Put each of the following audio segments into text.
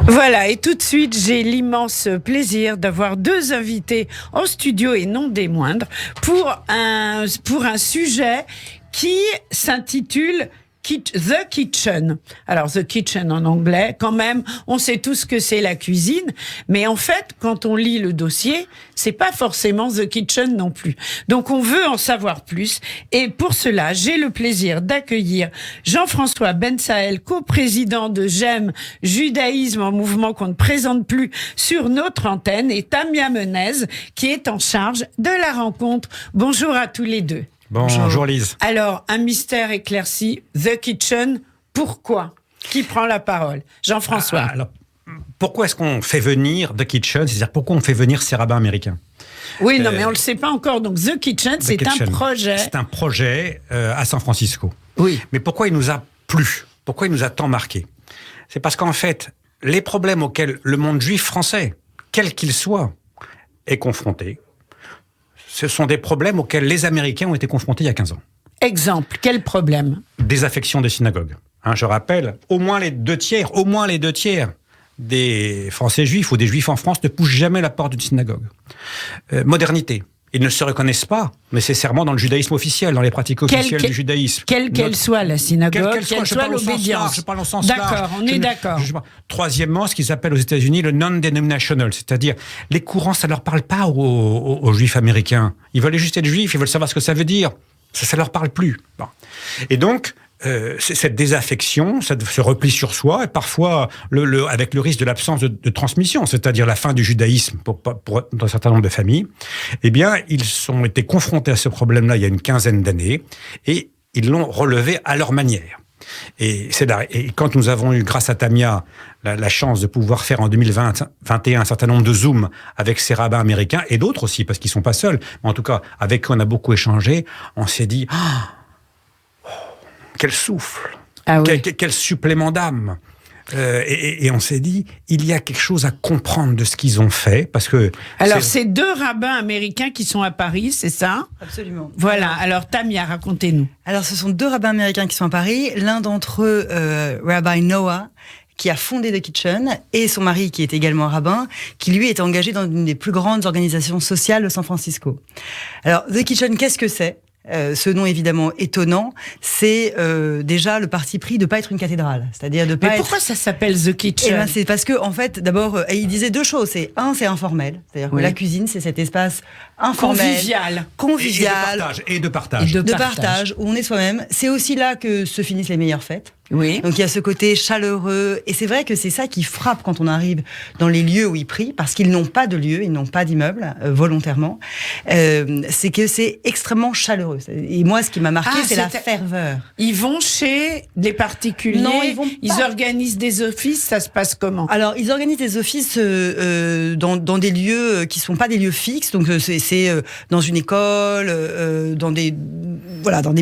Voilà, et tout de suite, j'ai l'immense plaisir d'avoir deux invités en studio et non des moindres pour un sujet qui s'intitule The Kitchen. Alors, The Kitchen en anglais, quand même, on sait tous ce que c'est la cuisine, mais en fait, quand on lit le dossier, c'est pas forcément The Kitchen non plus. Donc, on veut en savoir plus, et pour cela, j'ai le plaisir d'accueillir Jean-François Bensaël, coprésident de J'aime Judaïsme en mouvement qu'on ne présente plus sur notre antenne, et Tamia Menez, qui est en charge de la rencontre. Bonjour à tous les deux. Bonjour Lise. Alors, un mystère éclairci, The Kitchen, pourquoi ? Qui prend la parole ? Jean-François. Alors, pourquoi est-ce qu'on fait venir The Kitchen ? C'est-à-dire, pourquoi on fait venir ces rabbins américains ? Oui, non, mais on ne le sait pas encore. Donc, The Kitchen, c'est un projet. C'est un projet à San Francisco. Oui. Mais pourquoi il nous a plu ? Pourquoi il nous a tant marqué ? C'est parce qu'en fait, les problèmes auxquels le monde juif français, quel qu'il soit, est confronté, ce sont des problèmes auxquels les Américains ont été confrontés il y a 15 ans. Exemple, quel problème ? Désaffection des synagogues. Je rappelle, au moins les deux tiers des Français juifs ou des Juifs en France ne poussent jamais la porte d'une synagogue. Modernité. Ils ne se reconnaissent pas nécessairement dans le judaïsme officiel, dans les pratiques officielles du judaïsme. Quelle qu'elle soit la synagogue, quelle soit l'obédience. Je parle au sens large. D'accord, on est d'accord. Troisièmement, ce qu'ils appellent aux États-Unis le non-denominational, c'est-à-dire les courants, ça ne leur parle pas aux Juifs américains. Ils veulent juste être juifs, ils veulent savoir ce que ça veut dire. Ça leur parle plus. Bon. Et donc, cette désaffection, ce repli sur soi, et parfois avec le risque de l'absence de transmission, c'est-à-dire la fin du judaïsme pour un certain nombre de familles, eh bien, ils ont été confrontés à ce problème-là il y a une quinzaine d'années, et ils l'ont relevé à leur manière. Et quand nous avons eu, grâce à Tamia, la chance de pouvoir faire en 2021 un certain nombre de Zooms avec ces rabbins américains, et d'autres aussi, parce qu'ils ne sont pas seuls, mais en tout cas, avec qui on a beaucoup échangé, on s'est dit... Quel souffle, quel supplément d'âme. Et on s'est dit, il y a quelque chose à comprendre de ce qu'ils ont fait, parce que... Alors, c'est deux rabbins américains qui sont à Paris, c'est ça ? Absolument. Voilà, alors Tamia, racontez-nous. Alors, ce sont deux rabbins américains qui sont à Paris, l'un d'entre eux, Rabbi Noah, qui a fondé The Kitchen, et son mari, qui est également rabbin, qui lui est engagé dans une des plus grandes organisations sociales de San Francisco. Alors, The Kitchen, qu'est-ce que c'est ? Ce nom évidemment étonnant, c'est déjà le parti pris de pas être une cathédrale, c'est-à-dire de pas. Mais pourquoi ça s'appelle The Kitchen ? C'est parce que en fait, d'abord, il disait deux choses. C'est informel, c'est-à-dire que la cuisine, c'est cet espace informel, convivial, et de partage, où on est soi-même. C'est aussi là que se finissent les meilleures fêtes. Oui. Donc il y a ce côté chaleureux, et c'est vrai que c'est ça qui frappe quand on arrive dans les lieux où ils prient, parce qu'ils n'ont pas de lieu, ils n'ont pas d'immeuble, volontairement. C'est que c'est extrêmement chaleureux. Et moi, ce qui m'a marqué, c'est la ferveur. Ils vont chez des particuliers, non, ils organisent des offices, ça se passe comment ? Alors, ils organisent des offices dans des lieux qui sont pas des lieux fixes, donc c'est dans une école, dans des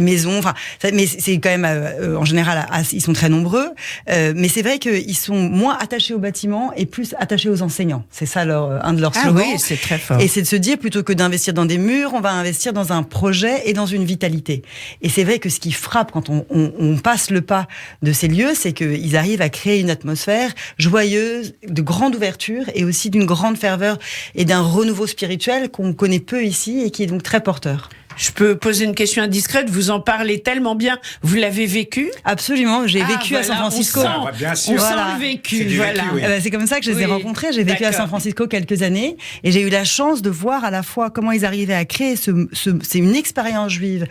maisons. Enfin, mais c'est quand même en général ils sont très nombreux, mais c'est vrai qu'ils sont moins attachés au bâtiment et plus attachés aux enseignants. C'est ça un de leurs slogans. Ah oui, c'est très fort. Et c'est de se dire, plutôt que d'investir dans des murs, on va investir dans un projet et dans une vitalité. Et c'est vrai que ce qui frappe quand on passe le pas de ces lieux, c'est qu'ils arrivent à créer une atmosphère joyeuse, de grande ouverture et aussi d'une grande ferveur et d'un renouveau spirituel qu'on connaît peu ici et qui est donc très porteur. Je peux poser une question indiscrète, vous en parlez tellement bien, vous l'avez vécu ? Absolument, j'ai vécu à San Francisco. Bien sûr. On sent le vécu, voilà. Oui. C'est comme ça que je les ai rencontrés, j'ai vécu à San Francisco quelques années, et j'ai eu la chance de voir à la fois comment ils arrivaient à créer c'est une expérience juive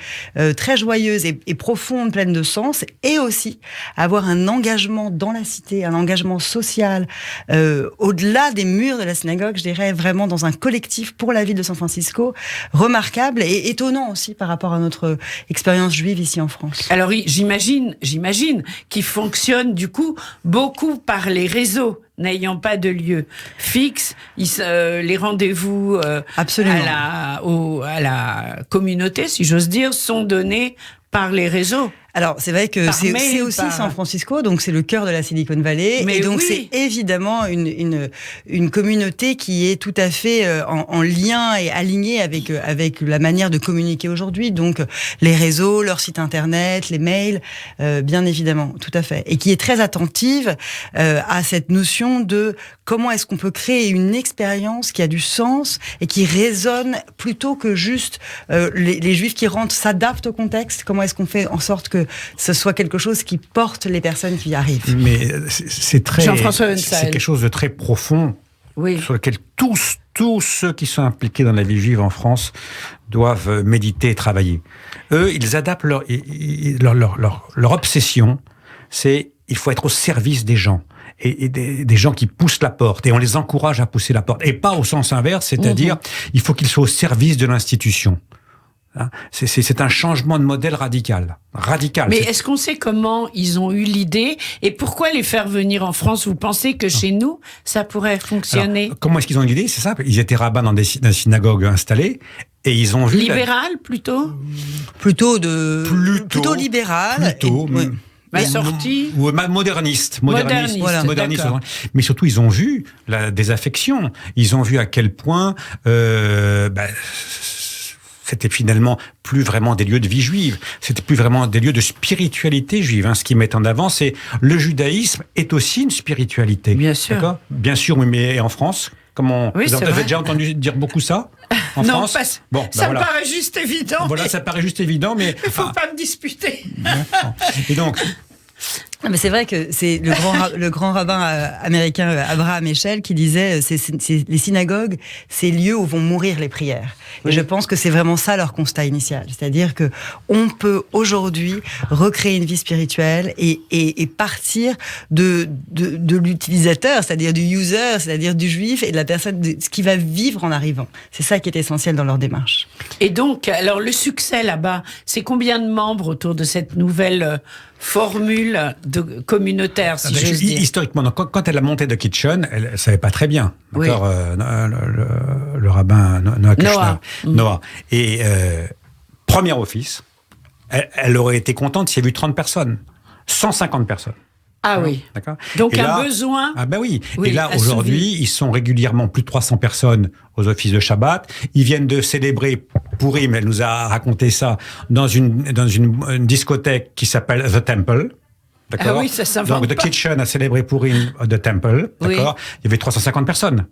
très joyeuse et profonde, pleine de sens, et aussi avoir un engagement dans la cité, un engagement social, au-delà des murs de la synagogue, je dirais vraiment dans un collectif pour la ville de San Francisco, remarquable et étonnant aussi par rapport à notre expérience juive ici en France. Alors j'imagine qu'ils fonctionnent du coup beaucoup par les réseaux, n'ayant pas de lieu fixe, les rendez-vous à la communauté, si j'ose dire, sont donnés par les réseaux. Alors, c'est vrai que c'est aussi San Francisco, donc c'est le cœur de la Silicon Valley. Mais et donc, oui. c'est évidemment une communauté qui est tout à fait en lien et alignée avec la manière de communiquer aujourd'hui. Donc, les réseaux, leur site internet, les mails, bien évidemment, tout à fait. Et qui est très attentive à cette notion question de comment est-ce qu'on peut créer une expérience qui a du sens et qui résonne plutôt que juste les Juifs qui rentrent s'adaptent au contexte. Comment est-ce qu'on fait en sorte que ce soit quelque chose qui porte les personnes qui y arrivent? Mais c'est Jean-François Wensel. quelque chose de très profond, sur lequel tous ceux qui sont impliqués dans la vie juive en France doivent méditer et travailler. Eux, ils adaptent leur obsession, c'est il faut être au service des gens. Et des gens qui poussent la porte, et on les encourage à pousser la porte, et pas au sens inverse, c'est-à-dire il faut qu'ils soient au service de l'institution. Hein, c'est un changement de modèle radical. Mais est-ce qu'on sait comment ils ont eu l'idée et pourquoi les faire venir en France? Vous pensez que chez nous, ça pourrait fonctionner? Alors, comment est-ce qu'ils ont eu l'idée? C'est simple. Ils étaient rabbins dans des synagogues installées et ils ont vu... Libéral, plutôt Plutôt libéral. Sortie ou moderniste, voilà. Mais surtout ils ont vu la désaffection, ils ont vu à quel point c'était finalement plus vraiment des lieux de vie juive, c'était plus vraiment des lieux de spiritualité juive. Hein. Ce qu'ils mettent en avant, c'est le judaïsme est aussi une spiritualité. Bien sûr. D'accord ? Bien sûr, mais en France, vous avez déjà entendu dire beaucoup ça en France? Ça me paraît juste évident. Voilà, ça paraît juste évident, mais... Il ne faut pas me disputer. Et donc... Mais c'est vrai que c'est le grand rabbin américain Abraham Eshel qui disait les synagogues, c'est lieux où vont mourir les prières. Oui. Et je pense que c'est vraiment ça leur constat initial. C'est-à-dire que on peut aujourd'hui recréer une vie spirituelle et partir de l'utilisateur, c'est-à-dire du user, c'est-à-dire du juif et de la personne, de ce qui va vivre en arrivant. C'est ça qui est essentiel dans leur démarche. Et donc, alors le succès là-bas, c'est combien de membres autour de cette nouvelle formule communautaire, si j'ose dire? Historiquement, donc, quand elle a monté The Kitchen, elle ne savait pas très bien. D'accord, le rabbin Noah. Et premier office, elle aurait été contente s'il y avait eu 30 personnes, 150 personnes. Ah oui. D'accord. Donc besoin. Ah ben oui. Et là aujourd'hui, ils sont régulièrement plus de 300 personnes aux offices de Shabbat. Ils viennent de célébrer Purim. Elle nous a raconté ça dans une discothèque qui s'appelle The Temple. D'accord. Ah oui, ça s'invente. Donc The Kitchen a célébré Purim The Temple. D'accord. Oui. Il y avait 350 personnes.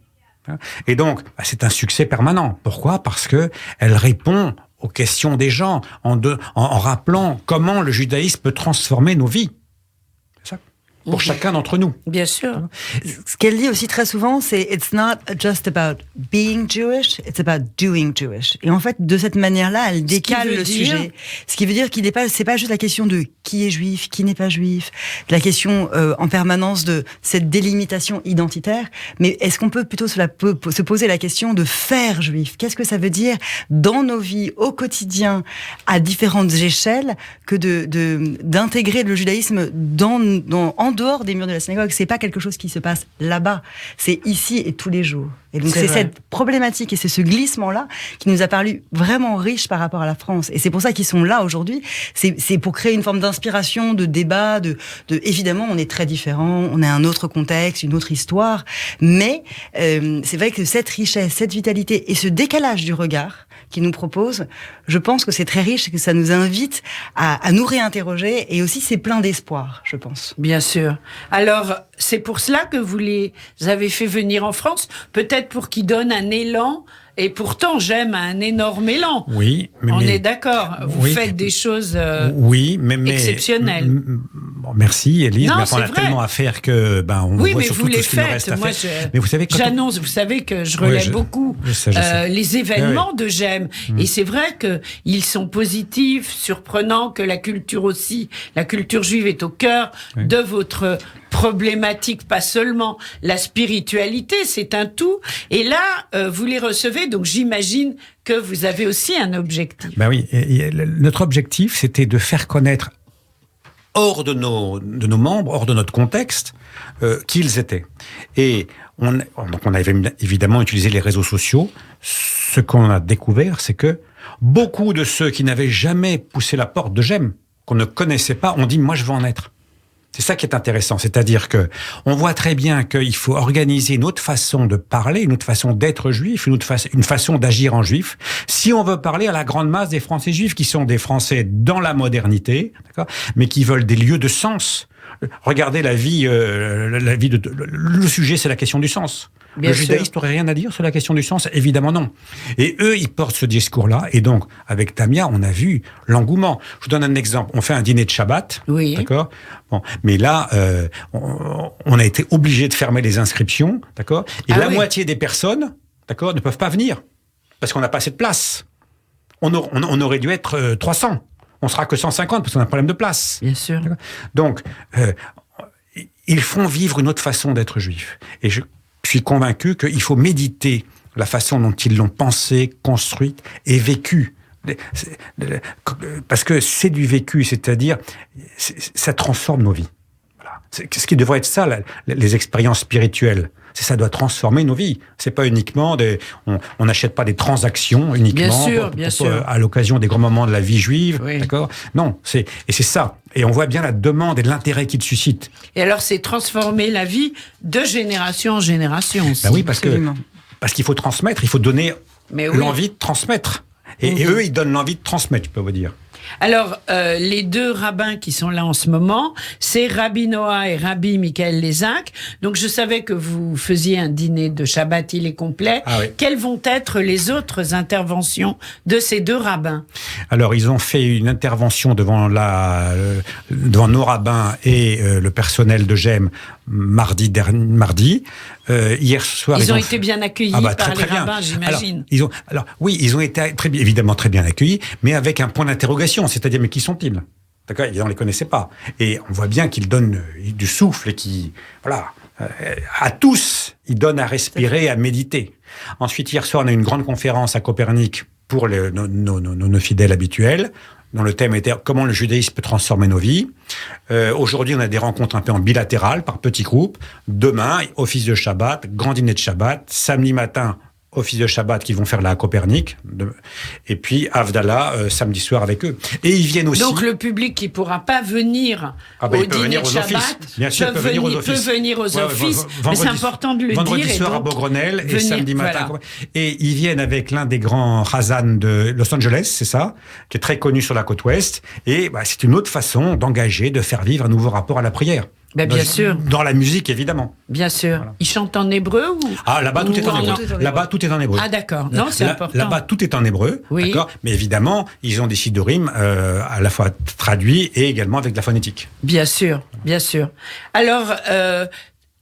Et donc c'est un succès permanent. Pourquoi ? Parce que elle répond aux questions des gens en rappelant comment le judaïsme peut transformer nos vies. Pour chacun d'entre nous. Bien sûr. Ce qu'elle dit aussi très souvent, c'est « It's not just about being Jewish, it's about doing Jewish ». Et en fait, de cette manière-là, elle décale le sujet. Ce qui veut dire c'est pas juste la question de qui est juif, qui n'est pas juif, la question en permanence de cette délimitation identitaire, mais est-ce qu'on peut plutôt se poser la question de faire juif? Qu'est-ce que ça veut dire dans nos vies, au quotidien, à différentes échelles, que d'intégrer le judaïsme en dehors des murs de la synagogue? C'est pas quelque chose qui se passe là-bas, c'est ici et tous les jours. Et donc c'est cette problématique et c'est ce glissement-là qui nous a paru vraiment riche par rapport à la France. Et c'est pour ça qu'ils sont là aujourd'hui. C'est pour créer une forme d'inspiration, de débat, évidemment on est très différents, on a un autre contexte, une autre histoire, mais c'est vrai que cette richesse, cette vitalité et ce décalage du regard qu'ils nous proposent, je pense que c'est très riche et que ça nous invite à nous réinterroger, et aussi c'est plein d'espoir, je pense. Bien sûr. Alors, c'est pour cela que vous les avez fait venir en France, peut-être pour qu'ils donnent un élan. Et pourtant, j'aime un énorme élan. Oui, mais on est d'accord. Vous faites des choses exceptionnelles. Bon, merci, Élise. Mais on a tellement à faire que on voit surtout tout ce qu'il nous reste à faire. Mais vous savez, j'annonce. Vous savez que je relève beaucoup je sais. Les événements de J'aime. Et c'est vrai que ils sont positifs, surprenants, que la culture aussi, la culture juive est au cœur de votre problématique, pas seulement la spiritualité, c'est un tout. Et là, vous les recevez, donc j'imagine que vous avez aussi un objectif. Ben oui, notre objectif, c'était de faire connaître hors de nos membres, hors de notre contexte, qui ils étaient. Et on a évidemment utilisé les réseaux sociaux. Ce qu'on a découvert, c'est que beaucoup de ceux qui n'avaient jamais poussé la porte de J'aime, qu'on ne connaissait pas, ont dit « moi je veux en être ». C'est ça qui est intéressant, c'est-à-dire que on voit très bien qu'il faut organiser une autre façon de parler, une autre façon d'être juif, une façon d'agir en juif, si on veut parler à la grande masse des Français juifs, qui sont des Français dans la modernité, d'accord, mais qui veulent des lieux de sens, regardez la vie le sujet, c'est la question du sens. Bien le sûr. judaïsme n'aurait rien à dire sur la question du sens? Évidemment non. Et eux, ils portent ce discours-là. Et donc, avec Tamia, on a vu l'engouement. Je vous donne un exemple. On fait un dîner de Shabbat. Oui. D'accord. Bon. Mais là, on a été obligé de fermer les inscriptions. D'accord. Et la moitié des personnes, d'accord, ne peuvent pas venir. Parce qu'on n'a pas assez de place. On aurait dû être 300. On sera que 150 parce qu'on a un problème de place. Bien sûr. Donc, ils font vivre une autre façon d'être juif. Et je suis convaincu qu'il faut méditer la façon dont ils l'ont pensée, construite et vécue. Parce que c'est du vécu, c'est-à-dire, ça transforme nos vies. Voilà. C'est ce qui devrait être ça, les expériences spirituelles. Ça doit transformer nos vies. C'est pas uniquement on n'achète pas des transactions uniquement bien sûr. À l'occasion des grands moments de la vie juive, oui. d'accord. Non, c'est ça. Et on voit bien la demande et l'intérêt qu'il suscite. Et alors, c'est transformer la vie de génération en génération. Ben oui, parce qu'il faut transmettre, il faut donner l'envie de transmettre. Et eux, ils donnent l'envie de transmettre, je peux vous dire. Alors, les deux rabbins qui sont là en ce moment, c'est Rabbi Noah et Rabbi Michael Lézac. Donc, je savais que vous faisiez un dîner de Shabbat, il est complet. Ah oui. Quelles vont être les autres interventions de ces deux rabbins? Alors, ils ont fait une intervention devant nos rabbins et le personnel de GEM mardi. Hier soir, ils ont été bien accueillis par les rabbins, j'imagine. Ils ont été évidemment très bien accueillis, mais avec un point d'interrogation, c'est-à-dire, mais qui sont-ils? D'accord, on ne les connaissait pas. Et on voit bien qu'ils donnent du souffle et à tous, ils donnent à respirer, à méditer. Ensuite, hier soir, on a eu une grande conférence à Copernic pour nos fidèles habituels, dont le thème était comment le judaïsme peut transformer nos vies. Aujourd'hui, on a des rencontres un peu en bilatéral, par petits groupes. Demain, office de Shabbat, grand dîner de Shabbat. Samedi matin, office de Shabbat qui vont faire là à Copernic. Et puis, Havdalah, samedi soir avec eux. Et ils viennent aussi... Donc, le public qui ne pourra pas venir au dîner de Shabbat peut venir aux offices. Mais c'est important de le dire. Vendredi soir à Beaugrenelle et samedi matin. Voilà. Et ils viennent avec l'un des grands Razan de Los Angeles, c'est ça, qui est très connu sur la côte ouest. Et c'est une autre façon d'engager, de faire vivre un nouveau rapport à la prière. Bien sûr. Dans la musique, évidemment. Bien sûr. Voilà. Ils chantent en hébreu ou... là-bas, tout est en hébreu. Là-bas, tout est en hébreu. Ah, d'accord. Non, c'est important. Là-bas, tout est en hébreu. Oui. D'accord. Mais évidemment, ils ont des siddurim à la fois traduits et également avec de la phonétique. Bien sûr, bien sûr. Alors,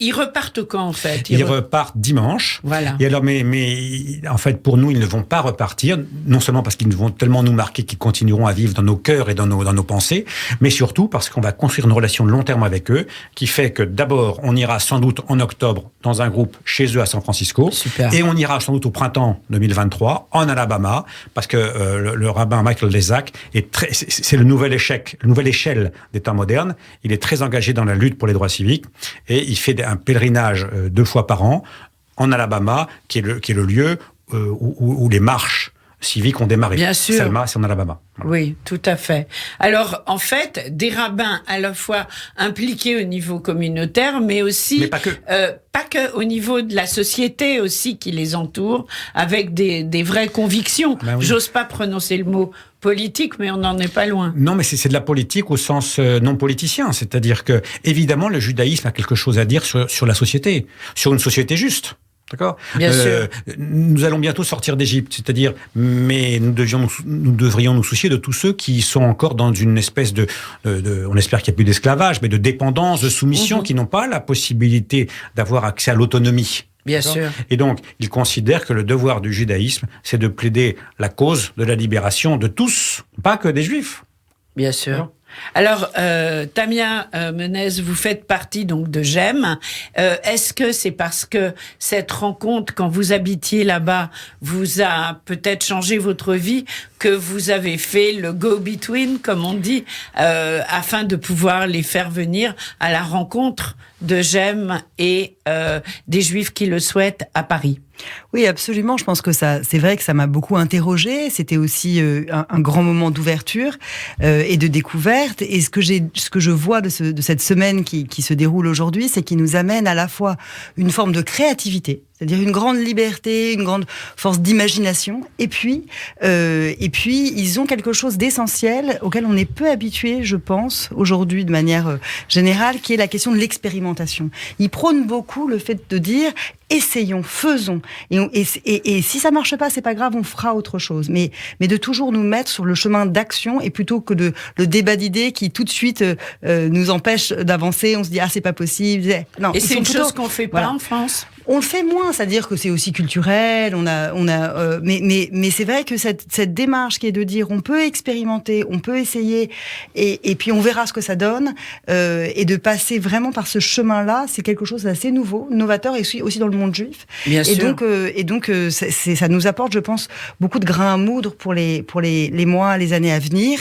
ils repartent quand, en fait? Ils repartent dimanche. Voilà. Et alors, mais en fait, pour nous, ils ne vont pas repartir, non seulement parce qu'ils vont tellement nous marquer qu'ils continueront à vivre dans nos cœurs et dans nos pensées, mais surtout parce qu'on va construire une relation de long terme avec eux, qui fait que d'abord, on ira sans doute en octobre dans un groupe chez eux à San Francisco. Super. Et on ira sans doute au printemps 2023 en Alabama, parce que le rabbin Michael Lézac c'est le nouvel échelle des temps modernes. Il est très engagé dans la lutte pour les droits civiques et il fait un pèlerinage 2 fois par an en Alabama, qui est le lieu où les marches civiques ont démarré. Bien sûr. Selma, c'est en Alabama. Voilà. Oui, tout à fait. Alors, en fait, des rabbins à la fois impliqués au niveau communautaire, mais aussi... Mais pas que. Pas que au niveau de la société aussi qui les entoure, avec des vraies convictions. Ben oui. J'ose pas prononcer le mot politique, mais on n'en est pas loin. Non, mais c'est de la politique au sens non politicien. C'est-à-dire que, évidemment, le judaïsme a quelque chose à dire sur la société, sur une société juste. D'accord. Bien sûr. Nous allons bientôt sortir d'Égypte, c'est-à-dire, mais nous devrions nous soucier de tous ceux qui sont encore dans une espèce on espère qu'il n'y a plus d'esclavage, mais de dépendance, de soumission, qui n'ont pas la possibilité d'avoir accès à l'autonomie. Bien sûr. Et donc, ils considèrent que le devoir du judaïsme, c'est de plaider la cause de la libération de tous, pas que des juifs. Bien sûr. Alors, Tamia Menez, vous faites partie donc de GEM. Est-ce que c'est parce que cette rencontre, quand vous habitiez là-bas, vous a peut-être changé votre vie, que vous avez fait le go-between, comme on dit, afin de pouvoir les faire venir à la rencontre de GEM et des Juifs qui le souhaitent à Paris? Oui, absolument. Je pense que c'est vrai que ça m'a beaucoup interrogée. C'était aussi un grand moment d'ouverture et de découverte. Et ce que je vois de cette semaine qui se déroule aujourd'hui, c'est qu'il nous amène à la fois une forme de créativité. C'est-à-dire une grande liberté, une grande force d'imagination. Et puis, ils ont quelque chose d'essentiel auquel on est peu habitué, je pense, aujourd'hui de manière générale, qui est la question de l'expérimentation. Ils prônent beaucoup le fait de dire essayons, faisons. Et si ça marche pas, c'est pas grave, on fera autre chose. Mais de toujours nous mettre sur le chemin d'action et plutôt que le débat d'idées qui tout de suite nous empêche d'avancer. On se dit c'est pas possible. Non. Et c'est une chose qu'on fait pas en France. On le fait moins, c'est-à-dire que c'est aussi culturel. Mais c'est vrai que cette démarche qui est de dire on peut expérimenter, on peut essayer, et puis on verra ce que ça donne, et de passer vraiment par ce chemin-là, c'est quelque chose d'assez nouveau, novateur, et aussi dans le monde juif. Bien sûr. Donc ça nous apporte, je pense, beaucoup de grains à moudre pour les mois, les années à venir.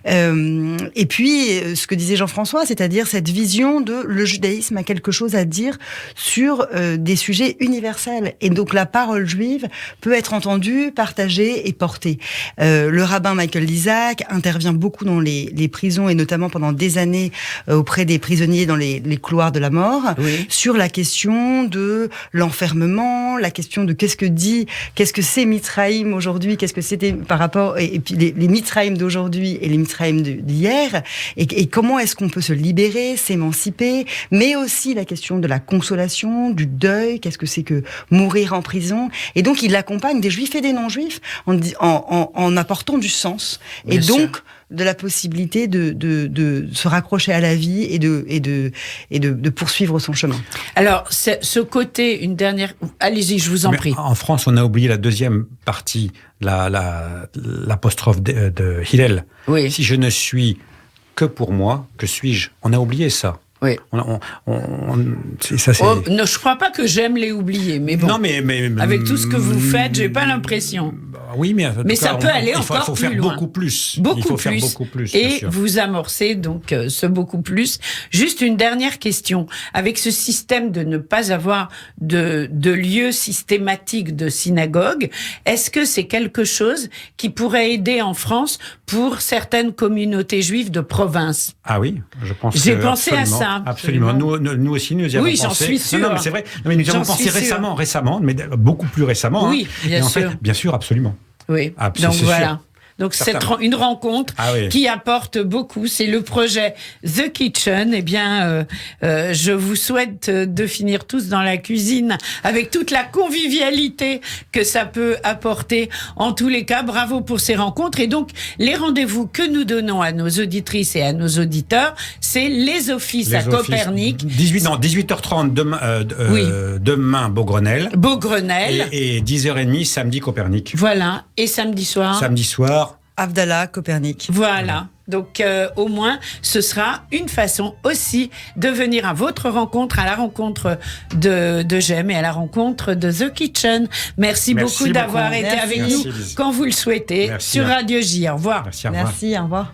Et puis ce que disait Jean-François, c'est-à-dire cette vision de le judaïsme a quelque chose à dire sur des sujets universels. Et donc la parole juive peut être entendue, partagée et portée. Le rabbin Michael Lizak intervient beaucoup dans les prisons et notamment pendant des années auprès des prisonniers dans les couloirs de la mort, sur la question de l'enfermement, la question de qu'est-ce que c'est Mitzraïm aujourd'hui, qu'est-ce que c'était par rapport, et puis les Mitzraïm d'aujourd'hui et les Mitzraïm d'hier, et comment est-ce qu'on peut se libérer, s'émanciper, mais aussi la question de la consolation, du deuil, qu'est-ce que c'est que mourir en prison. Et donc il accompagne des juifs et des non-juifs en apportant du sens. Bien et donc sûr. De la possibilité de se raccrocher à la vie et de poursuivre son chemin. Alors, ce côté, une dernière... Allez-y, je vous en prie. En France, on a oublié la deuxième partie, l'apostrophe de Hillel. Oui. Si je ne suis que pour moi, que suis-je ? On a oublié ça. Oui. Non, je crois pas que j'aime les oublier, mais bon. Non, mais avec tout ce que vous faites, j'ai pas l'impression. Oui, mais ça peut aller encore plus loin. Il faut faire beaucoup plus. Faire beaucoup plus. Et vous amorcez donc ce beaucoup plus. Juste une dernière question. Avec ce système de ne pas avoir de lieu systématique de synagogue, est-ce que c'est quelque chose qui pourrait aider en France pour certaines communautés juives de province ? Ah oui, je pense. J'ai pensé à ça. Absolument. Nous aussi, nous y avons pensé. Oui, j'en suis sûr. Non, mais c'est vrai. Non, mais nous y avons pensé récemment, mais beaucoup plus récemment. Oui, bien sûr. En fait, bien sûr, absolument. Oui. Donc voilà. Sûr. Donc c'est une rencontre qui apporte beaucoup. C'est le projet The Kitchen. Eh bien, je vous souhaite de finir tous dans la cuisine avec toute la convivialité que ça peut apporter. En tous les cas, bravo pour ces rencontres. Et donc, les rendez-vous que nous donnons à nos auditrices et à nos auditeurs, c'est les offices à Copernic. 18h30 demain Beaugrenelle. Et 10h30 samedi Copernic. Voilà. Et samedi soir. Havdalah, Copernic. Voilà. Donc, au moins, ce sera une façon aussi de venir à votre rencontre, à la rencontre de Jem et à la rencontre de The Kitchen. Merci beaucoup d'avoir été avec nous quand vous le souhaitez sur Radio J. Au revoir. Merci, au revoir.